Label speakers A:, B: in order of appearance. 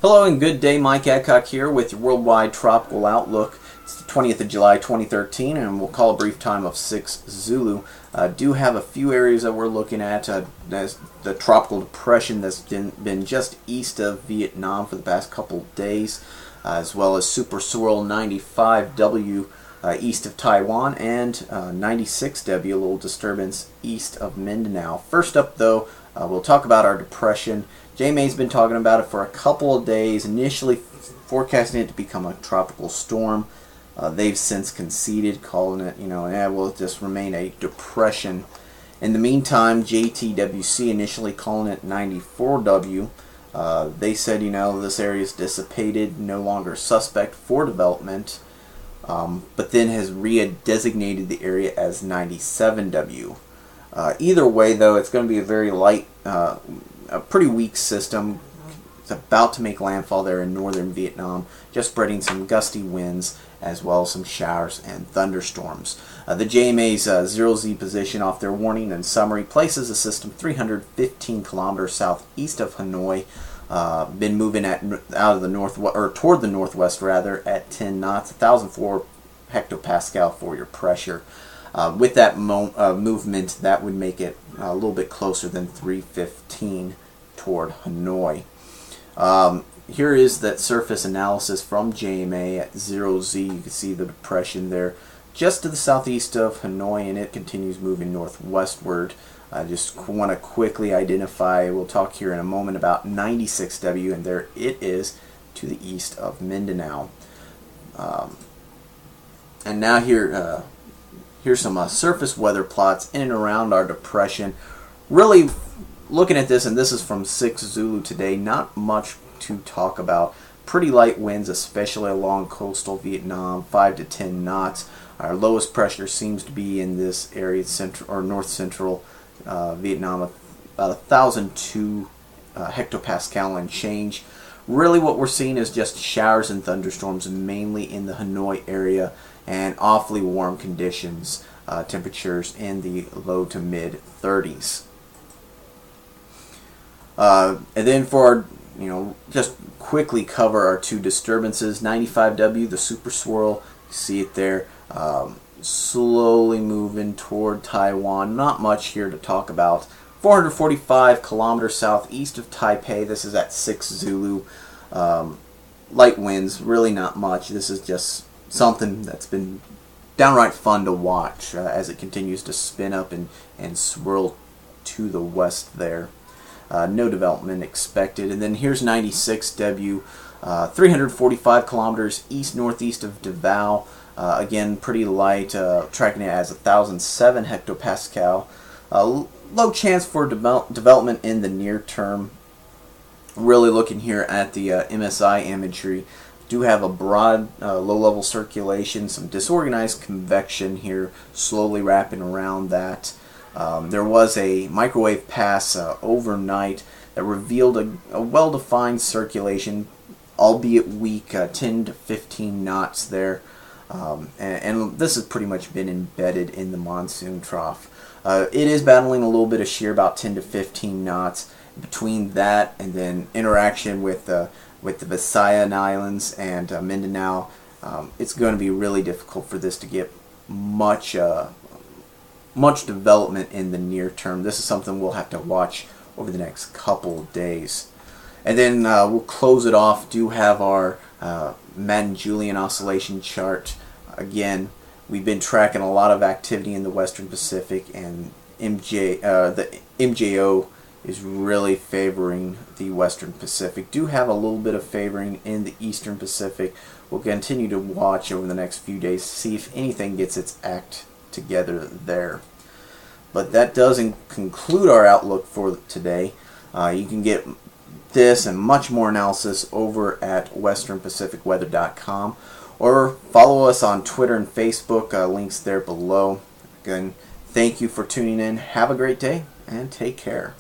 A: Hello and good day, Mike Adcock here with your Worldwide Tropical Outlook. It's the 20th of July 2013 and we'll call a brief time of 6 Zulu. Do have a few areas that we're looking at. There's the tropical depression that's been just east of Vietnam for the past couple of days, as well as Super Swirl 95W east of Taiwan, and 96W, a little disturbance east of Mindanao. First up though, we'll talk about our depression. JMA's been talking about it for a couple of days, initially forecasting it to become a tropical storm. They've since conceded, calling it, will just remain a depression. In the meantime, JTWC initially calling it 94W. They said, this area is dissipated, no longer suspect for development, but then has re-designated the area as 97W. Either way, though, it's going to be a very light, a pretty weak system. It's about to make landfall there in northern Vietnam, just spreading some gusty winds as well as some showers and thunderstorms. The JMA's 0Z position off their warning and summary places the system 315 kilometers southeast of Hanoi. Been moving out of the northwest, or toward the northwest rather, at 10 knots, 1,004 hectopascal for your pressure. With that movement, that would make it a little bit closer than 315 toward Hanoi. Here is that surface analysis from JMA at 0Z. You can see the depression there just to the southeast of Hanoi, and it continues moving northwestward. I just want to quickly identify, we'll talk here in a moment about 96W, and there it is to the east of Mindanao. And now here's some surface weather plots in and around our depression. Really looking at this, and this is from 6 Zulu today, not much to talk about. Pretty light winds, especially along coastal Vietnam, 5 to 10 knots. Our lowest pressure seems to be in this area, central or north central Vietnam, about 1,002 hectopascal and change. Really what we're seeing is just showers and thunderstorms, mainly in the Hanoi area, and awfully warm conditions, temperatures in the low to mid 30s. And then for our, just quickly cover our two disturbances. 95W, the Super Swirl, you see it there, slowly moving toward Taiwan. Not much here to talk about. 445 kilometers southeast of Taipei. This is at 6 Zulu. Light winds, really not much. This is just something that's been downright fun to watch as it continues to spin up and swirl to the west there. No development expected. And then here's 96W, 345 kilometers east-northeast of Davao. Again, pretty light, tracking it as 1,007 hectopascal. Low chance for development in the near term. Really looking here at the MSI imagery. Do have a broad low-level circulation, some disorganized convection here, slowly wrapping around that. There was a microwave pass overnight that revealed a well-defined circulation, albeit weak, 10 to 15 knots there. And this has pretty much been embedded in the monsoon trough. It is battling a little bit of shear, about 10 to 15 knots. Between that and then interaction with the Visayan Islands and Mindanao, it's going to be really difficult for this to get much development in the near term. This is something we'll have to watch over the next couple of days. And then we'll close it off. Do have our Madden-Julian oscillation chart. Again, we've been tracking a lot of activity in the Western Pacific, and the MJO is really favoring the Western Pacific. Do have a little bit of favoring in the Eastern Pacific. We'll continue to watch over the next few days to see if anything gets its act together there. But that does conclude our outlook for today. You can get this and much more analysis over at westernpacificweather.com, or follow us on Twitter and Facebook, links there below. Again, thank you for tuning in. Have a great day and take care.